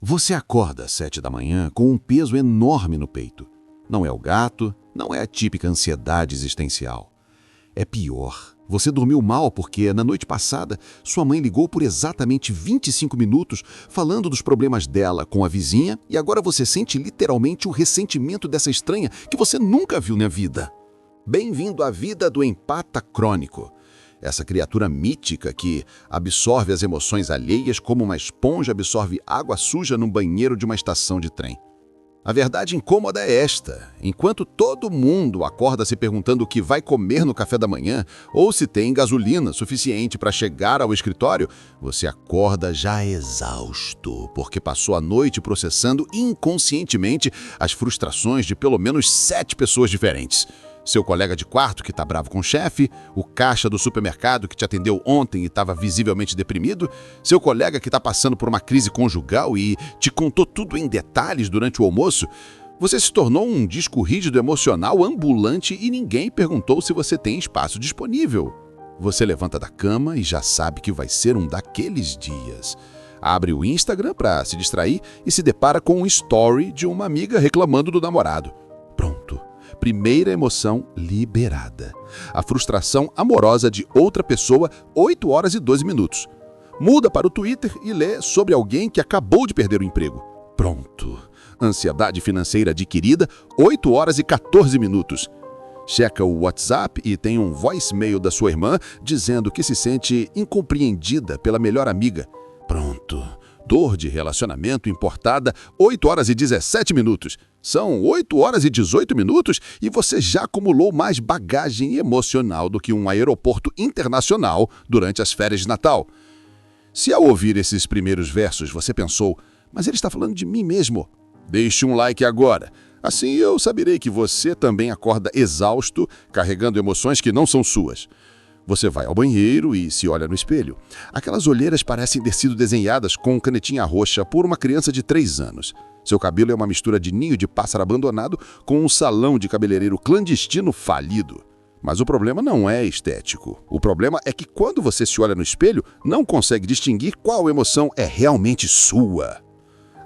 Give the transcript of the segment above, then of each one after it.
Você acorda às 7 da manhã com um peso enorme no peito. Não é o gato, não é a típica ansiedade existencial. É pior. Você dormiu mal porque, na noite passada, sua mãe ligou por exatamente 25 minutos falando dos problemas dela com a vizinha e agora você sente literalmente o ressentimento dessa estranha que você nunca viu na vida. Bem-vindo à vida do empata crônico. Essa criatura mítica que absorve as emoções alheias como uma esponja absorve água suja no banheiro de uma estação de trem. A verdade incômoda é esta: enquanto todo mundo acorda se perguntando o que vai comer no café da manhã ou se tem gasolina suficiente para chegar ao escritório, você acorda já exausto, porque passou a noite processando inconscientemente as frustrações de pelo menos 7 pessoas diferentes. Seu colega de quarto que está bravo com o chefe, o caixa do supermercado que te atendeu ontem e estava visivelmente deprimido, seu colega que está passando por uma crise conjugal e te contou tudo em detalhes durante o almoço. Você se tornou um disco rígido emocional ambulante e ninguém perguntou se você tem espaço disponível. Você levanta da cama e já sabe que vai ser um daqueles dias. Abre o Instagram para se distrair e se depara com um story de uma amiga reclamando do namorado. Pronto. Primeira emoção liberada. A frustração amorosa de outra pessoa, 8 horas e 12 minutos. Muda para o Twitter e lê sobre alguém que acabou de perder o emprego. Pronto. Ansiedade financeira adquirida, 8 horas e 14 minutos. Checa o WhatsApp e tem um voicemail da sua irmã dizendo que se sente incompreendida pela melhor amiga. Pronto. Dor de relacionamento importada, 8 horas e 17 minutos. São 8 horas e 18 minutos e você já acumulou mais bagagem emocional do que um aeroporto internacional durante as férias de Natal. Se ao ouvir esses primeiros versos você pensou, mas ele está falando de mim mesmo, deixe um like agora. Assim eu saberei que você também acorda exausto, carregando emoções que não são suas. Você vai ao banheiro e se olha no espelho. Aquelas olheiras parecem ter sido desenhadas com canetinha roxa por uma criança de 3 anos. Seu cabelo é uma mistura de ninho de pássaro abandonado com um salão de cabeleireiro clandestino falido. Mas o problema não é estético. O problema é que quando você se olha no espelho, não consegue distinguir qual emoção é realmente sua.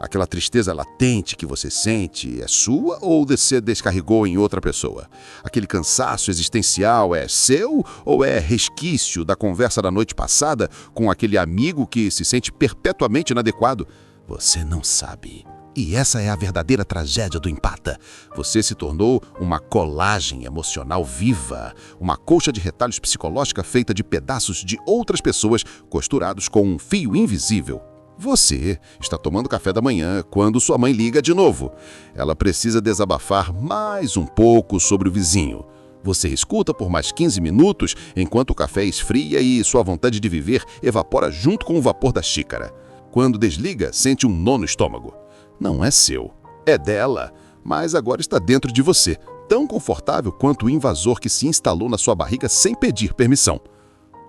Aquela tristeza latente que você sente é sua ou você descarregou em outra pessoa? Aquele cansaço existencial é seu ou é resquício da conversa da noite passada com aquele amigo que se sente perpetuamente inadequado? Você não sabe. E essa é a verdadeira tragédia do empata. Você se tornou uma colagem emocional viva, uma colcha de retalhos psicológica feita de pedaços de outras pessoas costurados com um fio invisível. Você está tomando café da manhã quando sua mãe liga de novo. Ela precisa desabafar mais um pouco sobre o vizinho. Você escuta por mais 15 minutos enquanto o café esfria e sua vontade de viver evapora junto com o vapor da xícara. Quando desliga, sente um nó no estômago. Não é seu, é dela, mas agora está dentro de você, tão confortável quanto o invasor que se instalou na sua barriga sem pedir permissão.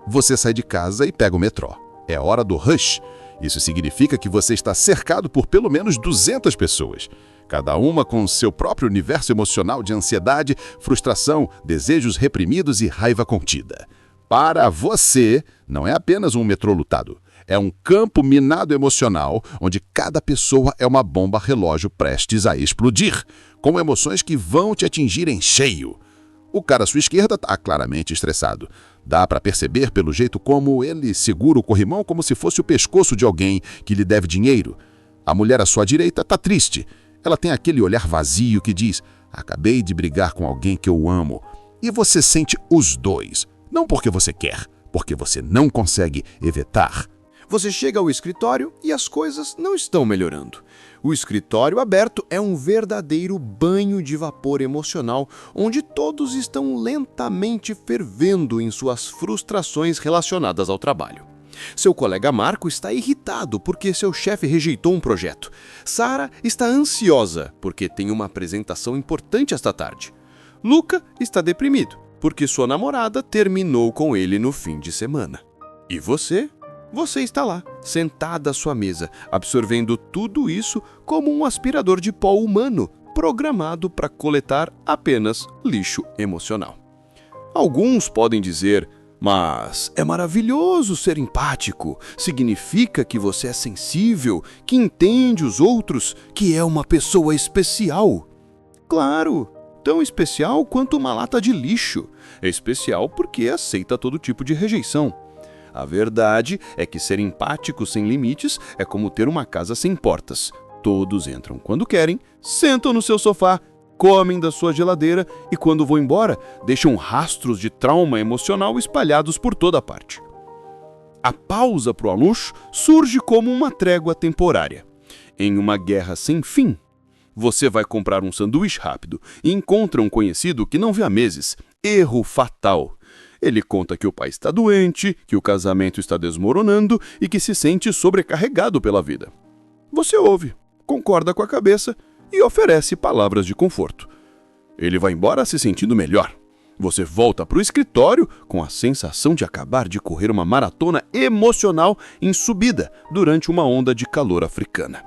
Você sai de casa e pega o metrô. É hora do rush. Isso significa que você está cercado por pelo menos 200 pessoas, cada uma com seu próprio universo emocional de ansiedade, frustração, desejos reprimidos e raiva contida. Para você, não é apenas um metrô lotado, é um campo minado emocional onde cada pessoa é uma bomba relógio prestes a explodir, com emoções que vão te atingir em cheio. O cara à sua esquerda está claramente estressado. Dá para perceber pelo jeito como ele segura o corrimão como se fosse o pescoço de alguém que lhe deve dinheiro. A mulher à sua direita está triste. Ela tem aquele olhar vazio que diz: acabei de brigar com alguém que eu amo. E você sente os dois. Não porque você quer, porque você não consegue evitar. Você chega ao escritório e as coisas não estão melhorando. O escritório aberto é um verdadeiro banho de vapor emocional, onde todos estão lentamente fervendo em suas frustrações relacionadas ao trabalho. Seu colega Marco está irritado porque seu chefe rejeitou um projeto. Sara está ansiosa porque tem uma apresentação importante esta tarde. Luca está deprimido porque sua namorada terminou com ele no fim de semana. E você? Você está lá, sentada à sua mesa, absorvendo tudo isso como um aspirador de pó humano, programado para coletar apenas lixo emocional. Alguns podem dizer, Mas é maravilhoso ser empático. Significa que você é sensível, que entende os outros, que é uma pessoa especial. Claro, tão especial quanto uma lata de lixo. É especial porque aceita todo tipo de rejeição. A verdade é que ser empático sem limites é como ter uma casa sem portas. Todos entram quando querem, sentam no seu sofá, comem da sua geladeira e, quando vão embora, deixam rastros de trauma emocional espalhados por toda parte. A pausa para o almoço surge como uma trégua temporária. Em uma guerra sem fim, você vai comprar um sanduíche rápido e encontra um conhecido que não vê há meses. Erro fatal. Ele conta que o pai está doente, que o casamento está desmoronando e que se sente sobrecarregado pela vida. Você ouve, concorda com a cabeça e oferece palavras de conforto. Ele vai embora se sentindo melhor. Você volta para o escritório com a sensação de acabar de correr uma maratona emocional em subida durante uma onda de calor africana.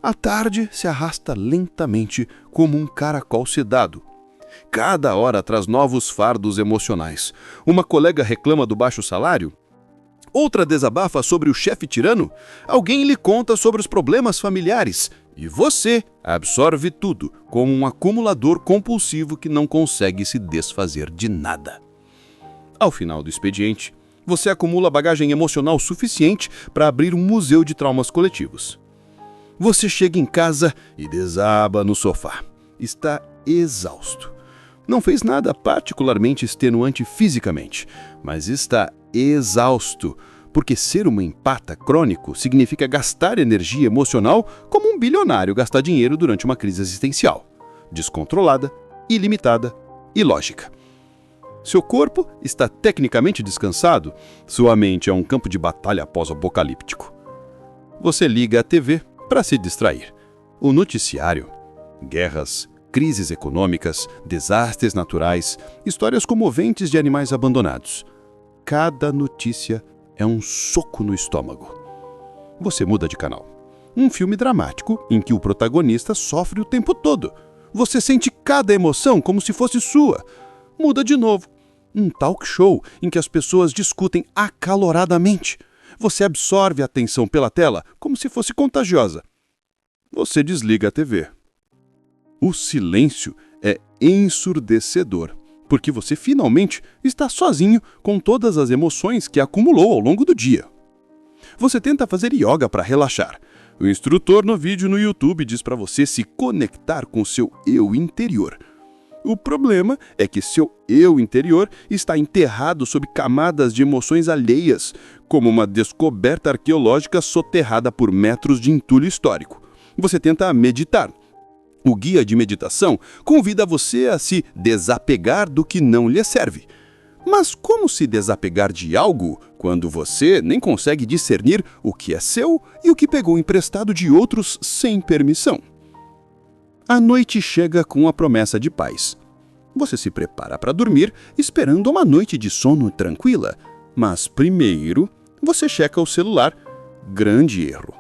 A tarde se arrasta lentamente como um caracol sedado. Cada hora traz novos fardos emocionais. Uma colega reclama do baixo salário. Outra desabafa sobre o chefe tirano. Alguém lhe conta sobre os problemas familiares. E você absorve tudo, como um acumulador compulsivo que não consegue se desfazer de nada. Ao final do expediente, você acumula bagagem emocional suficiente para abrir um museu de traumas coletivos. Você chega em casa e desaba no sofá. Está exausto. Não fez nada particularmente extenuante fisicamente, mas está exausto, porque ser um empata crônico significa gastar energia emocional como um bilionário gastar dinheiro durante uma crise existencial, descontrolada, ilimitada e lógica. Seu corpo está tecnicamente descansado, sua mente é um campo de batalha pós-apocalíptico. Você liga a TV para se distrair. O noticiário, guerras, crises econômicas, desastres naturais, histórias comoventes de animais abandonados. Cada notícia é um soco no estômago. Você muda de canal. Um filme dramático em que o protagonista sofre o tempo todo. Você sente cada emoção como se fosse sua. Muda de novo. Um talk show em que as pessoas discutem acaloradamente. Você absorve a atenção pela tela como se fosse contagiosa. Você desliga a TV. O silêncio é ensurdecedor, porque você finalmente está sozinho com todas as emoções que acumulou ao longo do dia. Você tenta fazer yoga para relaxar. O instrutor no vídeo no YouTube diz para você se conectar com seu eu interior. O problema é que seu eu interior está enterrado sob camadas de emoções alheias, como uma descoberta arqueológica soterrada por metros de entulho histórico. Você tenta meditar. O guia de meditação convida você a se desapegar do que não lhe serve. Mas como se desapegar de algo quando você nem consegue discernir o que é seu e o que pegou emprestado de outros sem permissão? A noite chega com a promessa de paz. Você se prepara para dormir, esperando uma noite de sono tranquila. Mas primeiro, você checa o celular. Grande erro.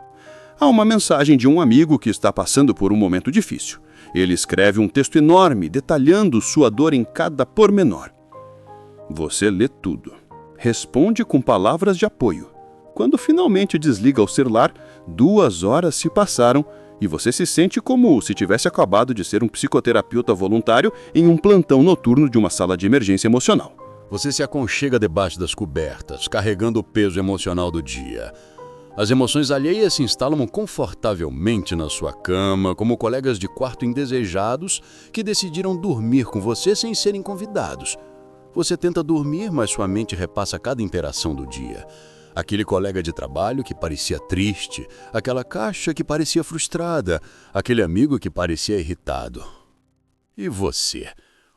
Há uma mensagem de um amigo que está passando por um momento difícil. Ele escreve um texto enorme, detalhando sua dor em cada pormenor. Você lê tudo. Responde com palavras de apoio. Quando finalmente desliga o celular, 2 horas se passaram e você se sente como se tivesse acabado de ser um psicoterapeuta voluntário em um plantão noturno de uma sala de emergência emocional. Você se aconchega debaixo das cobertas, carregando o peso emocional do dia. As emoções alheias se instalam confortavelmente na sua cama, como colegas de quarto indesejados que decidiram dormir com você sem serem convidados. Você tenta dormir, mas sua mente repassa cada interação do dia. Aquele colega de trabalho que parecia triste, aquela caixa que parecia frustrada, aquele amigo que parecia irritado. E você?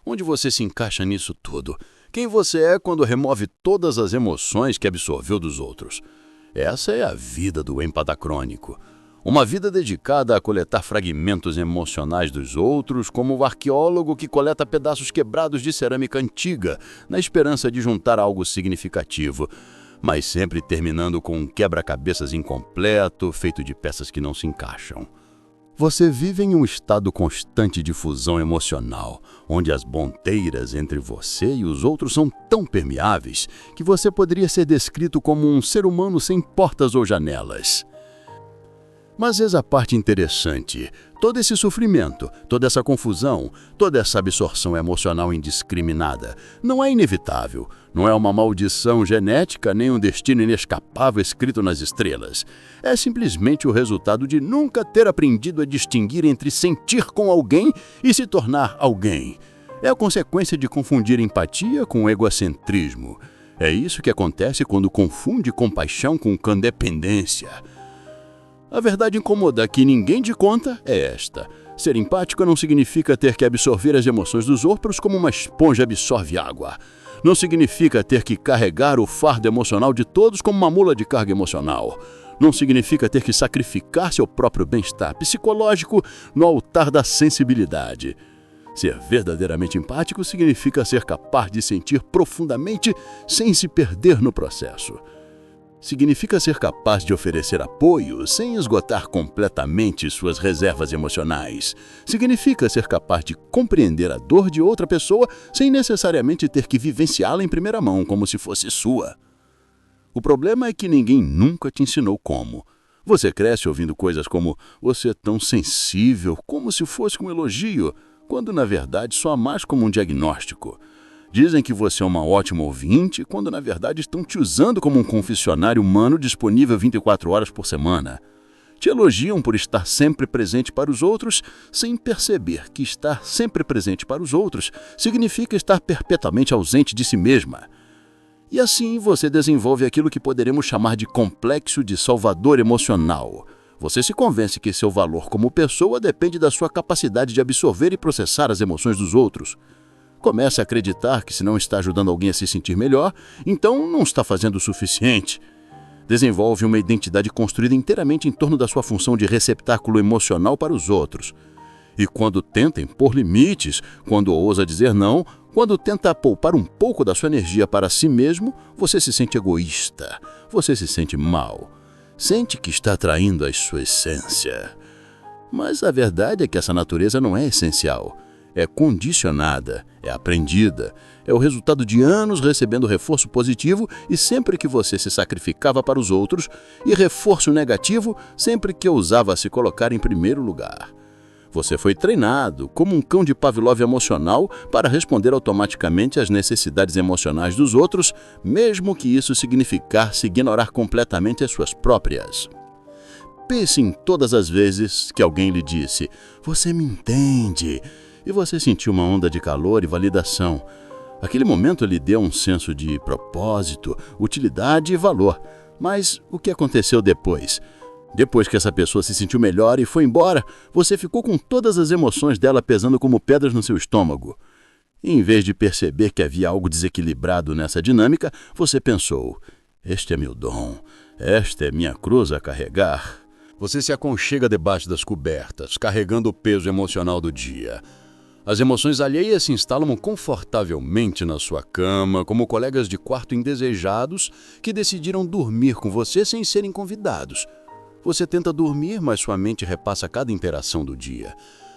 Onde você se encaixa nisso tudo? Quem você é quando remove todas as emoções que absorveu dos outros? Essa é a vida do empata crônico. Uma vida dedicada a coletar fragmentos emocionais dos outros, como o arqueólogo que coleta pedaços quebrados de cerâmica antiga, na esperança de juntar algo significativo, mas sempre terminando com um quebra-cabeças incompleto, feito de peças que não se encaixam. Você vive em um estado constante de fusão emocional, onde as ponteiras entre você e os outros são tão permeáveis que você poderia ser descrito como um ser humano sem portas ou janelas. Mas eis a parte interessante. Todo esse sofrimento, toda essa confusão, toda essa absorção emocional indiscriminada não é inevitável, não é uma maldição genética nem um destino inescapável escrito nas estrelas. É simplesmente o resultado de nunca ter aprendido a distinguir entre sentir com alguém e se tornar alguém. É a consequência de confundir empatia com egocentrismo. É isso que acontece quando confunde compaixão com codependência. A verdade incômoda que ninguém te conta é esta. Ser empático não significa ter que absorver as emoções dos outros como uma esponja absorve água. Não significa ter que carregar o fardo emocional de todos como uma mula de carga emocional. Não significa ter que sacrificar seu próprio bem-estar psicológico no altar da sensibilidade. Ser verdadeiramente empático significa ser capaz de sentir profundamente sem se perder no processo. Significa ser capaz de oferecer apoio sem esgotar completamente suas reservas emocionais. Significa ser capaz de compreender a dor de outra pessoa sem necessariamente ter que vivenciá-la em primeira mão, como se fosse sua. O problema é que ninguém nunca te ensinou como. Você cresce ouvindo coisas como "você é tão sensível", como se fosse um elogio, quando na verdade soa mais como um diagnóstico. Dizem que você é uma ótima ouvinte, quando na verdade estão te usando como um confessionário humano disponível 24 horas por semana. Te elogiam por estar sempre presente para os outros, sem perceber que estar sempre presente para os outros significa estar perpetuamente ausente de si mesma. E assim você desenvolve aquilo que poderemos chamar de complexo de salvador emocional. Você se convence que seu valor como pessoa depende da sua capacidade de absorver e processar as emoções dos outros. Começa a acreditar que se não está ajudando alguém a se sentir melhor, então não está fazendo o suficiente. Desenvolve uma identidade construída inteiramente em torno da sua função de receptáculo emocional para os outros. E quando tenta impor limites, quando ousa dizer não, quando tenta poupar um pouco da sua energia para si mesmo, você se sente egoísta, você se sente mal. Sente que está traindo a sua essência. Mas a verdade é que essa natureza não é essencial. É condicionada, é aprendida, é o resultado de anos recebendo reforço positivo e sempre que você se sacrificava para os outros, e reforço negativo sempre que ousava se colocar em primeiro lugar. Você foi treinado como um cão de Pavlov emocional para responder automaticamente às necessidades emocionais dos outros, mesmo que isso significasse ignorar completamente as suas próprias. Pense em todas as vezes que alguém lhe disse "você me entende", e você sentiu uma onda de calor e validação. Aquele momento lhe deu um senso de propósito, utilidade e valor. Mas o que aconteceu depois? Depois que essa pessoa se sentiu melhor e foi embora, você ficou com todas as emoções dela pesando como pedras no seu estômago. E, em vez de perceber que havia algo desequilibrado nessa dinâmica, você pensou: "Este é meu dom, esta é minha cruz a carregar." Você se aconchega debaixo das cobertas, carregando o peso emocional do dia. As emoções alheias se instalam confortavelmente na sua cama, como colegas de quarto indesejados que decidiram dormir com você sem serem convidados. Você tenta dormir, mas sua mente repassa cada interação do dia.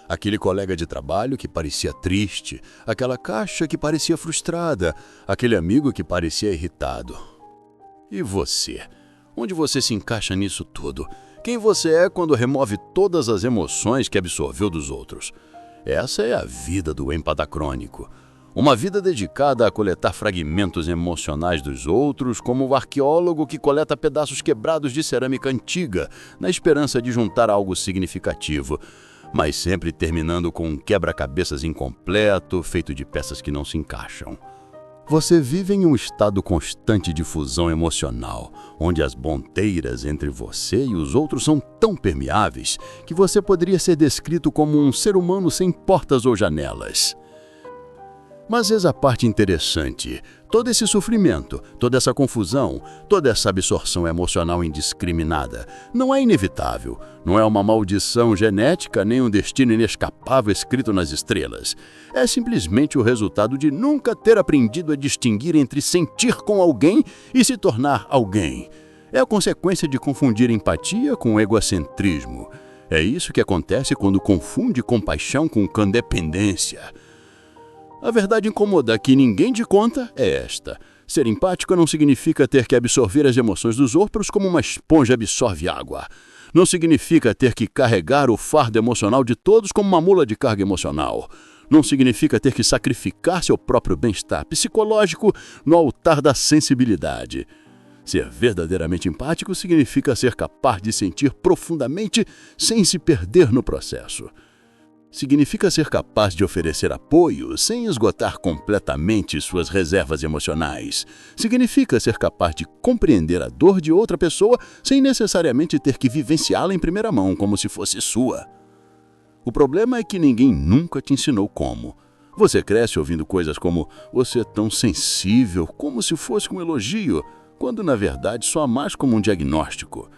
Aquele colega de trabalho que parecia triste, aquela caixa que parecia frustrada, aquele amigo que parecia irritado. E você? Onde você se encaixa nisso tudo? Quem você é quando remove todas as emoções que absorveu dos outros? Essa é a vida do empatacrônico. Uma vida dedicada a coletar fragmentos emocionais dos outros, como o arqueólogo que coleta pedaços quebrados de cerâmica antiga, na esperança de juntar algo significativo, mas sempre terminando com um quebra-cabeças incompleto, feito de peças que não se encaixam. Você vive em um estado constante de fusão emocional, onde as ponteiras entre você e os outros são tão permeáveis que você poderia ser descrito como um ser humano sem portas ou janelas. Mas eis a parte interessante. Todo esse sofrimento, toda essa confusão, toda essa absorção emocional indiscriminada não é inevitável, não é uma maldição genética nem um destino inescapável escrito nas estrelas. É simplesmente o resultado de nunca ter aprendido a distinguir entre sentir com alguém e se tornar alguém. É a consequência de confundir empatia com egocentrismo. É isso que acontece quando confunde compaixão com codependência. A verdade incômoda que ninguém te conta é esta: ser empático não significa ter que absorver as emoções dos outros como uma esponja absorve água. Não significa ter que carregar o fardo emocional de todos como uma mula de carga emocional. Não significa ter que sacrificar seu próprio bem-estar psicológico no altar da sensibilidade. Ser verdadeiramente empático significa ser capaz de sentir profundamente sem se perder no processo. Significa ser capaz de oferecer apoio sem esgotar completamente suas reservas emocionais. Significa ser capaz de compreender a dor de outra pessoa sem necessariamente ter que vivenciá-la em primeira mão, como se fosse sua. O problema é que ninguém nunca te ensinou como. Você cresce ouvindo coisas como "você é tão sensível", como se fosse um elogio, quando na verdade soa mais como um diagnóstico.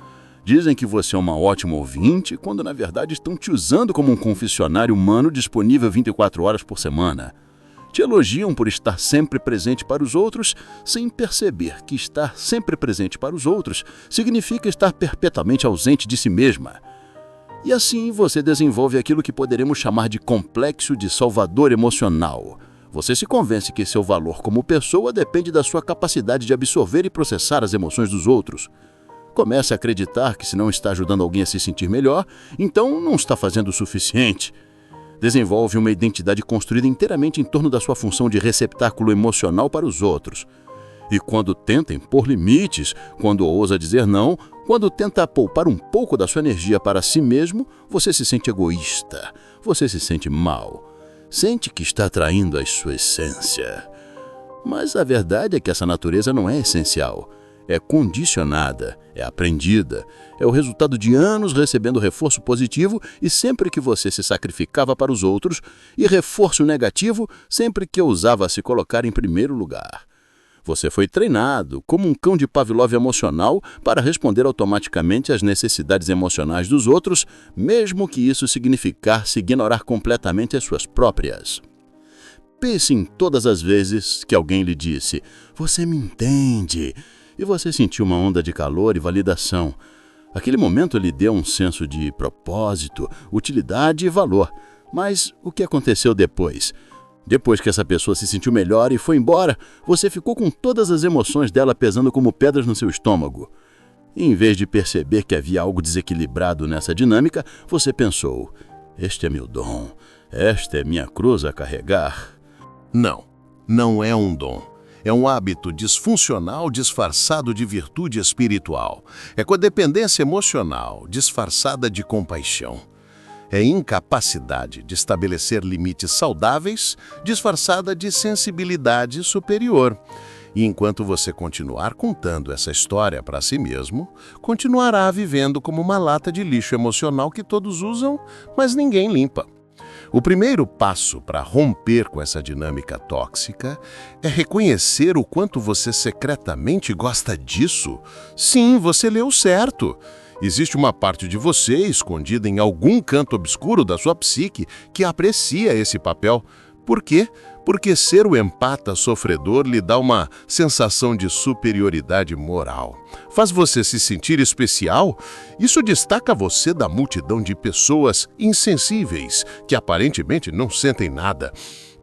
Dizem que você é uma ótima ouvinte, quando na verdade estão te usando como um confessionário humano disponível 24 horas por semana. Te elogiam por estar sempre presente para os outros, sem perceber que estar sempre presente para os outros significa estar perpetuamente ausente de si mesma. E assim você desenvolve aquilo que poderemos chamar de complexo de salvador emocional. Você se convence que seu valor como pessoa depende da sua capacidade de absorver e processar as emoções dos outros. Comece a acreditar que se não está ajudando alguém a se sentir melhor, então não está fazendo o suficiente. Desenvolve uma identidade construída inteiramente em torno da sua função de receptáculo emocional para os outros. E quando tenta impor limites, quando ousa dizer não, quando tenta poupar um pouco da sua energia para si mesmo, você se sente egoísta, você se sente mal. Sente que está traindo a sua essência. Mas a verdade é que essa natureza não é essencial. É condicionada, é aprendida, é o resultado de anos recebendo reforço positivo e sempre que você se sacrificava para os outros, e reforço negativo sempre que ousava se colocar em primeiro lugar. Você foi treinado como um cão de Pavlov emocional para responder automaticamente às necessidades emocionais dos outros, mesmo que isso significasse ignorar completamente as suas próprias. Pense em todas as vezes que alguém lhe disse "você me entende", e você sentiu uma onda de calor e validação. Aquele momento lhe deu um senso de propósito, utilidade e valor. Mas o que aconteceu depois? Depois que essa pessoa se sentiu melhor e foi embora, você ficou com todas as emoções dela pesando como pedras no seu estômago. E, em vez de perceber que havia algo desequilibrado nessa dinâmica, você pensou: "Este é meu dom, esta é minha cruz a carregar". Não, não é um dom. É um hábito disfuncional disfarçado de virtude espiritual. É codependência emocional disfarçada de compaixão. É incapacidade de estabelecer limites saudáveis disfarçada de sensibilidade superior. E enquanto você continuar contando essa história para si mesmo, continuará vivendo como uma lata de lixo emocional que todos usam, mas ninguém limpa. O primeiro passo para romper com essa dinâmica tóxica é reconhecer o quanto você secretamente gosta disso. Sim, você leu certo. Existe uma parte de você escondida em algum canto obscuro da sua psique que aprecia esse papel. Por quê? Porque ser o empata sofredor lhe dá uma sensação de superioridade moral. Faz você se sentir especial. Isso destaca você da multidão de pessoas insensíveis, que aparentemente não sentem nada.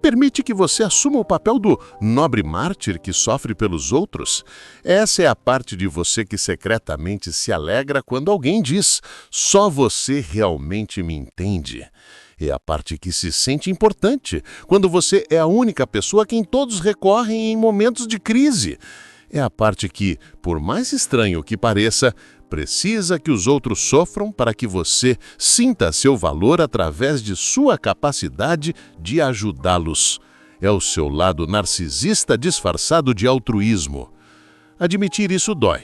Permite que você assuma o papel do nobre mártir que sofre pelos outros. Essa é a parte de você que secretamente se alegra quando alguém diz: "Só você realmente me entende". É a parte que se sente importante, quando você é a única pessoa a quem todos recorrem em momentos de crise. É a parte que, por mais estranho que pareça, precisa que os outros sofram para que você sinta seu valor através de sua capacidade de ajudá-los. É o seu lado narcisista disfarçado de altruísmo. Admitir isso dói.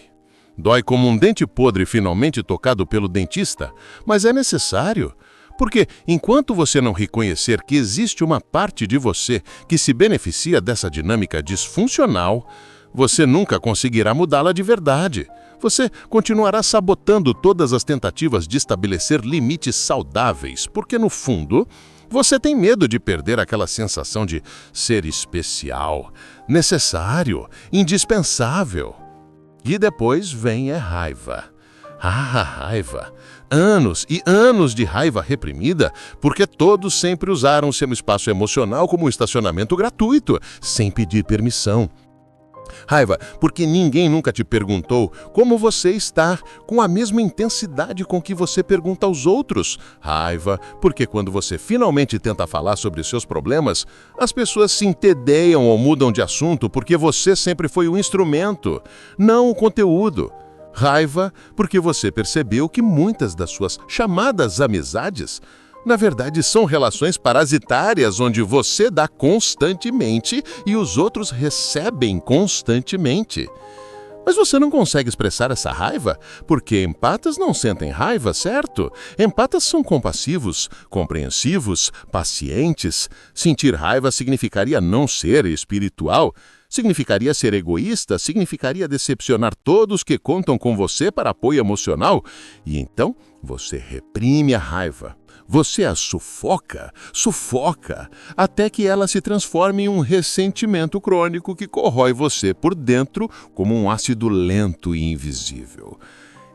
Dói como um dente podre finalmente tocado pelo dentista, mas é necessário. Porque enquanto você não reconhecer que existe uma parte de você que se beneficia dessa dinâmica disfuncional, você nunca conseguirá mudá-la de verdade. Você continuará sabotando todas as tentativas de estabelecer limites saudáveis, porque no fundo, você tem medo de perder aquela sensação de ser especial, necessário, indispensável. E depois vem a raiva. A raiva. anos e anos de raiva reprimida, porque todos sempre usaram seu espaço emocional como um estacionamento gratuito, sem pedir permissão. Raiva, porque ninguém nunca te perguntou como você está, com a mesma intensidade com que você pergunta aos outros. Raiva, porque quando você finalmente tenta falar sobre seus problemas, as pessoas se entediam ou mudam de assunto porque você sempre foi o instrumento, não o conteúdo. Raiva, porque você percebeu que muitas das suas chamadas amizades na verdade, são relações parasitárias onde você dá constantemente e os outros recebem constantemente. Mas você não consegue expressar essa raiva porque empatas não sentem raiva, certo? Empatas são compassivos, compreensivos, pacientes. Sentir raiva significaria não ser espiritual, significaria ser egoísta, significaria decepcionar todos que contam com você para apoio emocional. E então você reprime a raiva. Você a sufoca, até que ela se transforme em um ressentimento crônico que corrói você por dentro como um ácido lento e invisível.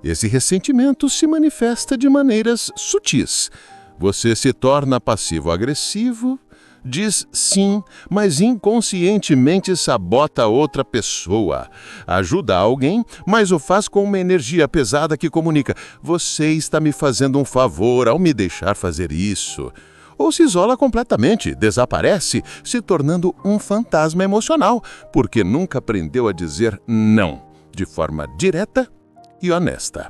Esse ressentimento se manifesta de maneiras sutis. Você se torna passivo-agressivo, diz sim, mas inconscientemente sabota outra pessoa. Ajuda alguém, mas o faz com uma energia pesada que comunica: você está me fazendo um favor ao me deixar fazer isso. Ou se isola completamente, desaparece, se tornando um fantasma emocional, porque nunca aprendeu a dizer não, de forma direta e honesta.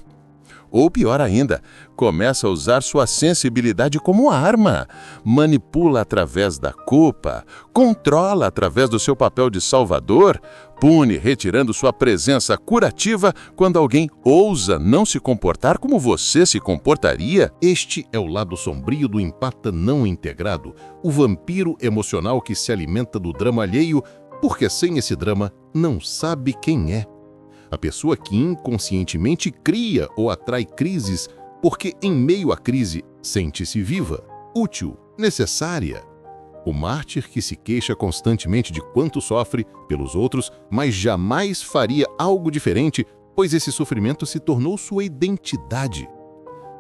Ou pior ainda, começa a usar sua sensibilidade como arma. Manipula através da culpa, controla através do seu papel de salvador, pune retirando sua presença curativa quando alguém ousa não se comportar como você se comportaria. Este é o lado sombrio do empata não integrado, o vampiro emocional que se alimenta do drama alheio, porque sem esse drama não sabe quem é. A pessoa que inconscientemente cria ou atrai crises porque, em meio à crise, sente-se viva, útil, necessária. O mártir que se queixa constantemente de quanto sofre pelos outros, mas jamais faria algo diferente, pois esse sofrimento se tornou sua identidade.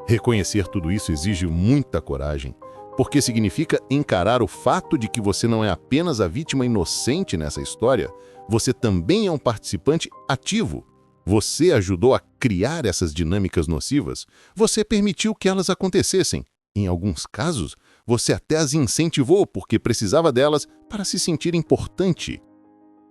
Reconhecer tudo isso exige muita coragem, porque significa encarar o fato de que você não é apenas a vítima inocente nessa história, você também é um participante ativo. Você ajudou a criar essas dinâmicas nocivas. Você permitiu que elas acontecessem. Em alguns casos, você até as incentivou porque precisava delas para se sentir importante.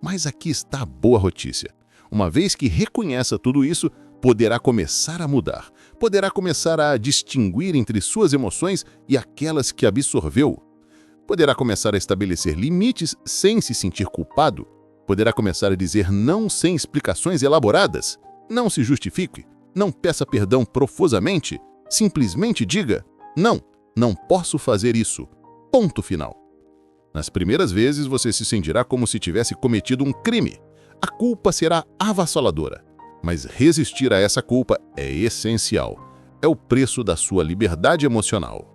Mas aqui está a boa notícia. Uma vez que reconheça tudo isso, poderá começar a mudar. Poderá começar a distinguir entre suas emoções e aquelas que absorveu. Poderá começar a estabelecer limites sem se sentir culpado. Poderá começar a dizer não sem explicações elaboradas. Não se justifique, não peça perdão profusamente, simplesmente diga: não posso fazer isso. Ponto final. Nas primeiras vezes você se sentirá como se tivesse cometido um crime. A culpa será avassaladora, mas resistir a essa culpa é essencial. É o preço da sua liberdade emocional.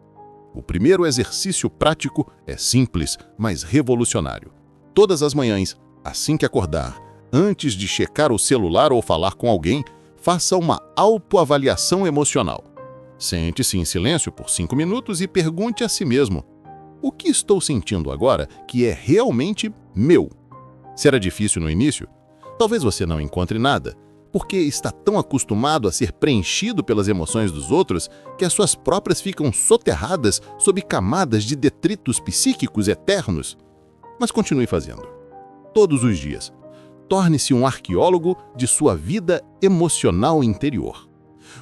O primeiro exercício prático é simples, mas revolucionário. Todas as manhãs, assim que acordar, antes de checar o celular ou falar com alguém, faça uma autoavaliação emocional. Sente-se em silêncio por 5 minutos e pergunte a si mesmo: o que estou sentindo agora que é realmente meu? Será difícil no início? Talvez você não encontre nada, porque está tão acostumado a ser preenchido pelas emoções dos outros que as suas próprias ficam soterradas sob camadas de detritos psíquicos eternos. Mas continue fazendo. Todos os dias. Torne-se um arqueólogo de sua vida emocional interior.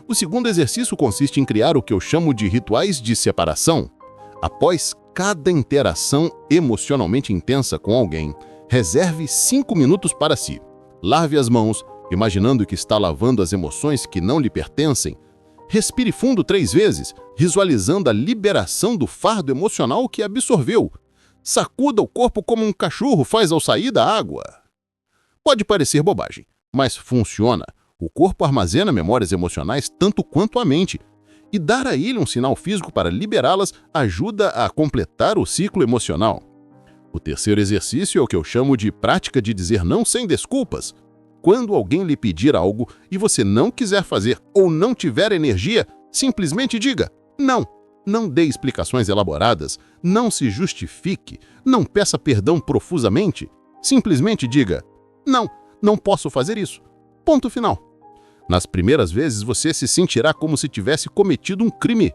O segundo exercício consiste em criar o que eu chamo de rituais de separação. Após cada interação emocionalmente intensa com alguém, reserve 5 minutos para si. Lave as mãos, imaginando que está lavando as emoções que não lhe pertencem. Respire fundo 3 vezes, visualizando a liberação do fardo emocional que absorveu. Sacuda o corpo como um cachorro faz ao sair da água. Pode parecer bobagem, mas funciona. O corpo armazena memórias emocionais tanto quanto a mente. E dar a ele um sinal físico para liberá-las ajuda a completar o ciclo emocional. O terceiro exercício é o que eu chamo de prática de dizer não sem desculpas. Quando alguém lhe pedir algo e você não quiser fazer ou não tiver energia, Simplesmente diga não. Não dê explicações elaboradas, não se justifique, não peça perdão profusamente. Simplesmente diga não, não posso fazer isso. Ponto final. Nas primeiras vezes você se sentirá como se tivesse cometido um crime.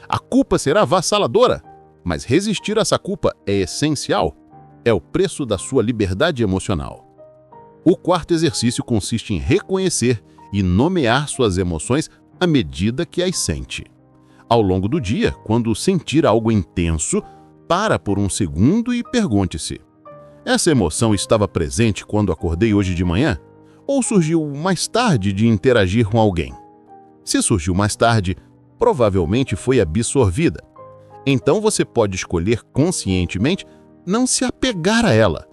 A culpa será avassaladora, mas resistir a essa culpa é essencial. É o preço da sua liberdade emocional. O quarto exercício consiste em reconhecer e nomear suas emoções à medida que as sente. Ao longo do dia, quando sentir algo intenso, para por um segundo e pergunte-se: essa emoção estava presente quando acordei hoje de manhã? Ou surgiu mais tarde de interagir com alguém? Se surgiu mais tarde, provavelmente foi absorvida. Então você pode escolher conscientemente não se apegar a ela.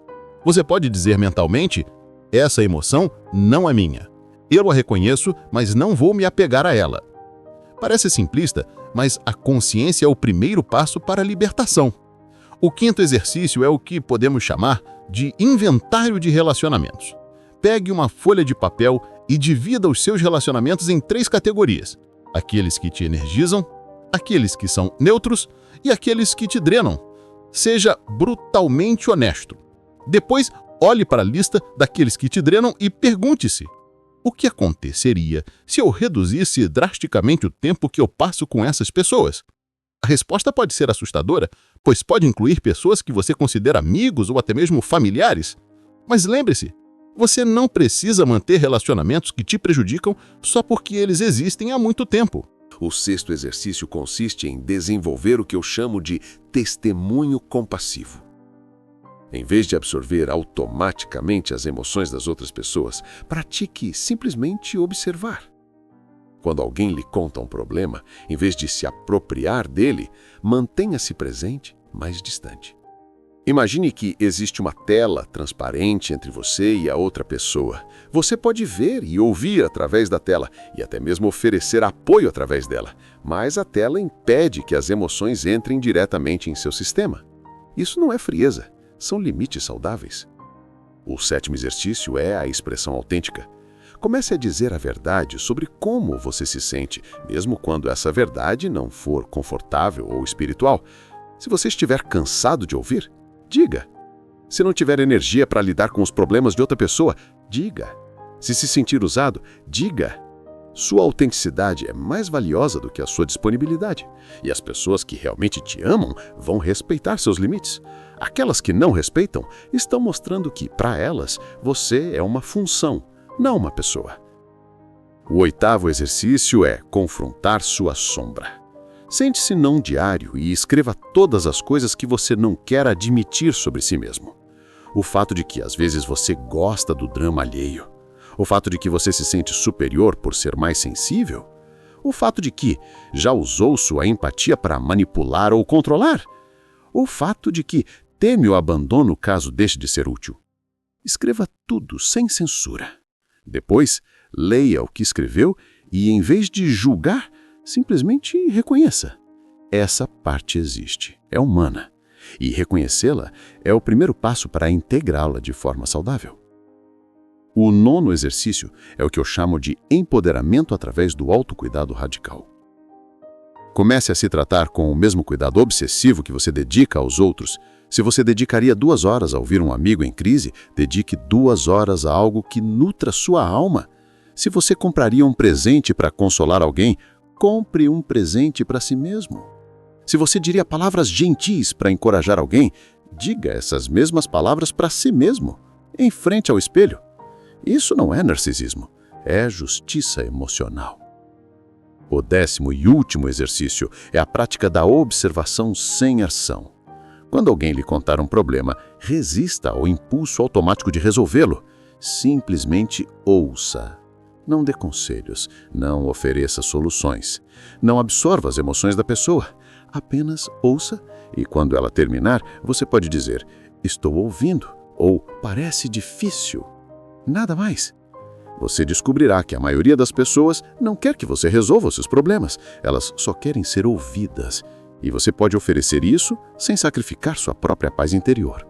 Você pode dizer mentalmente: essa emoção não é minha. Eu a reconheço, mas não vou me apegar a ela. Parece simplista, mas a consciência é o primeiro passo para a libertação. O quinto exercício é o que podemos chamar de inventário de relacionamentos. Pegue uma folha de papel e divida os seus relacionamentos em 3 categorias: aqueles que te energizam, aqueles que são neutros e aqueles que te drenam. Seja brutalmente honesto. Depois, olhe para a lista daqueles que te drenam e pergunte-se: o que aconteceria se eu reduzisse drasticamente o tempo que eu passo com essas pessoas? A resposta pode ser assustadora, pois pode incluir pessoas que você considera amigos ou até mesmo familiares. Mas lembre-se, você não precisa manter relacionamentos que te prejudicam só porque eles existem há muito tempo. O sexto exercício consiste em desenvolver o que eu chamo de testemunho compassivo. Em vez de absorver automaticamente as emoções das outras pessoas, pratique simplesmente observar. Quando alguém lhe conta um problema, em vez de se apropriar dele, mantenha-se presente, mas distante. Imagine que existe uma tela transparente entre você e a outra pessoa. Você pode ver e ouvir através da tela e até mesmo oferecer apoio através dela, mas a tela impede que as emoções entrem diretamente em seu sistema. Isso não é frieza. São limites saudáveis. O sétimo exercício é a expressão autêntica. Comece a dizer a verdade sobre como você se sente, mesmo quando essa verdade não for confortável ou espiritual. Se você estiver cansado de ouvir, diga. Se não tiver energia para lidar com os problemas de outra pessoa, diga. Se sentir usado, diga. Sua autenticidade é mais valiosa do que a sua disponibilidade. E as pessoas que realmente te amam vão respeitar seus limites. Aquelas que não respeitam estão mostrando que, para elas, você é uma função, não uma pessoa. O oitavo exercício é confrontar sua sombra. Sente-se num diário e escreva todas as coisas que você não quer admitir sobre si mesmo. O fato de que, às vezes, você gosta do drama alheio. O fato de que você se sente superior por ser mais sensível? O fato de que já usou sua empatia para manipular ou controlar? O fato de que teme o abandono caso deixe de ser útil? Escreva tudo sem censura. Depois, leia o que escreveu e, em vez de julgar, simplesmente reconheça. Essa parte existe, é humana. E reconhecê-la é o primeiro passo para integrá-la de forma saudável. O nono exercício é o que eu chamo de empoderamento através do autocuidado radical. Comece a se tratar com o mesmo cuidado obsessivo que você dedica aos outros. Se você dedicaria 2 horas a ouvir um amigo em crise, dedique 2 horas a algo que nutra sua alma. Se você compraria um presente para consolar alguém, compre um presente para si mesmo. Se você diria palavras gentis para encorajar alguém, diga essas mesmas palavras para si mesmo, em frente ao espelho. Isso não é narcisismo, é justiça emocional. O 10º e último exercício é a prática da observação sem ação. Quando alguém lhe contar um problema, resista ao impulso automático de resolvê-lo. Simplesmente ouça. Não dê conselhos, não ofereça soluções. Não absorva as emoções da pessoa. Apenas ouça e, quando ela terminar, você pode dizer: estou ouvindo, ou parece difícil. Nada mais. Você descobrirá que a maioria das pessoas não quer que você resolva os seus problemas. Elas só querem ser ouvidas. E você pode oferecer isso sem sacrificar sua própria paz interior.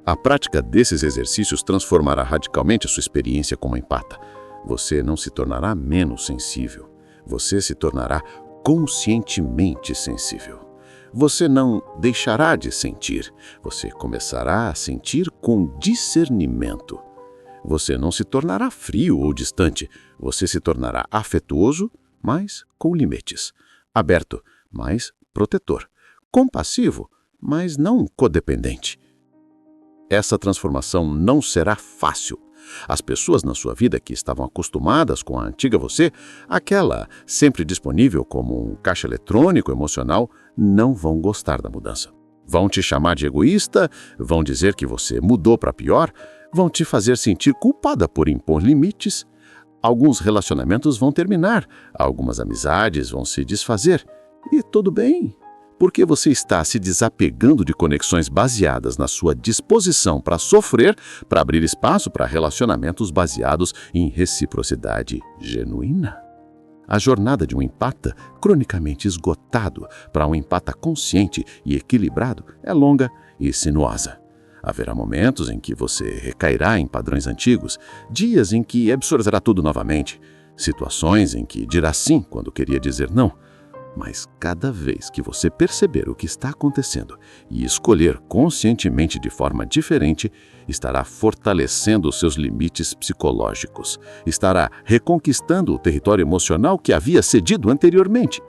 A prática desses exercícios transformará radicalmente a sua experiência como empata. Você não se tornará menos sensível. Você se tornará conscientemente sensível. Você não deixará de sentir, você começará a sentir com discernimento. Você não se tornará frio ou distante, você se tornará afetuoso, mas com limites. Aberto, mas protetor. Compassivo, mas não codependente. Essa transformação não será fácil. As pessoas na sua vida que estavam acostumadas com a antiga você, aquela sempre disponível como um caixa eletrônico emocional, não vão gostar da mudança. Vão te chamar de egoísta, vão dizer que você mudou para pior, vão te fazer sentir culpada por impor limites. Alguns relacionamentos vão terminar, algumas amizades vão se desfazer. E tudo bem, porque você está se desapegando de conexões baseadas na sua disposição para sofrer, para abrir espaço para relacionamentos baseados em reciprocidade genuína. A jornada de um empata cronicamente esgotado para um empata consciente e equilibrado é longa e sinuosa. Haverá momentos em que você recairá em padrões antigos, dias em que absorverá tudo novamente, situações em que dirá sim quando queria dizer não. Mas cada vez que você perceber o que está acontecendo e escolher conscientemente de forma diferente, estará fortalecendo os seus limites psicológicos, estará reconquistando o território emocional que havia cedido anteriormente.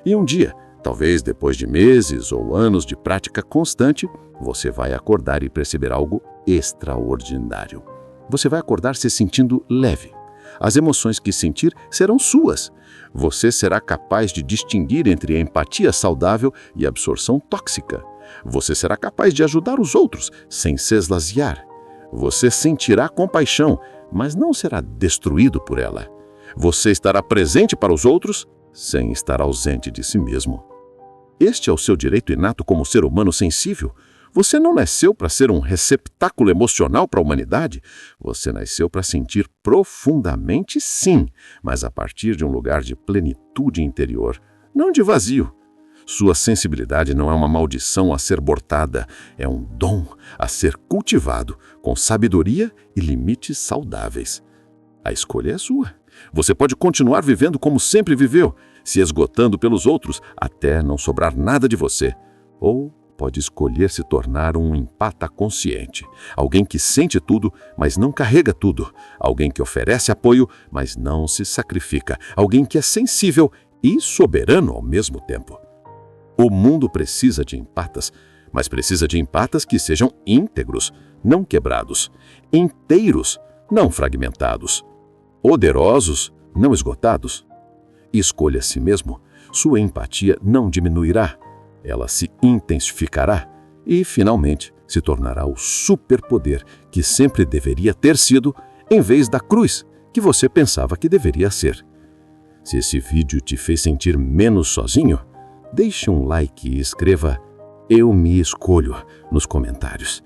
E um dia, talvez depois de meses ou anos de prática constante, você vai acordar e perceber algo extraordinário. Você vai acordar se sentindo leve. As emoções que sentir serão suas. Você será capaz de distinguir entre a empatia saudável e a absorção tóxica. Você será capaz de ajudar os outros sem se esvaziar. Você sentirá compaixão, mas não será destruído por ela. Você estará presente para os outros sem estar ausente de si mesmo. Este é o seu direito inato como ser humano sensível. Você não nasceu para ser um receptáculo emocional para a humanidade. Você nasceu para sentir profundamente, sim, mas a partir de um lugar de plenitude interior, não de vazio. Sua sensibilidade não é uma maldição a ser bortada, é um dom a ser cultivado com sabedoria e limites saudáveis. A escolha é sua. Você pode continuar vivendo como sempre viveu, se esgotando pelos outros até não sobrar nada de você. Ou pode escolher se tornar um empata consciente, alguém que sente tudo, mas não carrega tudo, alguém que oferece apoio, mas não se sacrifica, alguém que é sensível e soberano ao mesmo tempo. O mundo precisa de empatas, mas precisa de empatas que sejam íntegros, não quebrados, inteiros, não fragmentados, poderosos, não esgotados. Escolha a si mesmo, sua empatia não diminuirá. Ela se intensificará e, finalmente, se tornará o superpoder que sempre deveria ter sido, em vez da cruz que você pensava que deveria ser. Se esse vídeo te fez sentir menos sozinho, deixe um like e escreva "Eu me escolho" nos comentários.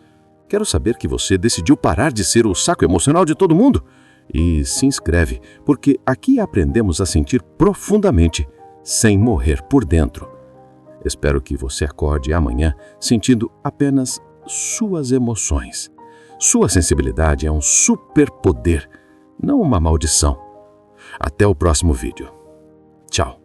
Quero saber que você decidiu parar de ser o saco emocional de todo mundo. E se inscreve, porque aqui aprendemos a sentir profundamente, sem morrer por dentro. Espero que você acorde amanhã sentindo apenas suas emoções. Sua sensibilidade é um superpoder, não uma maldição. Até o próximo vídeo. Tchau.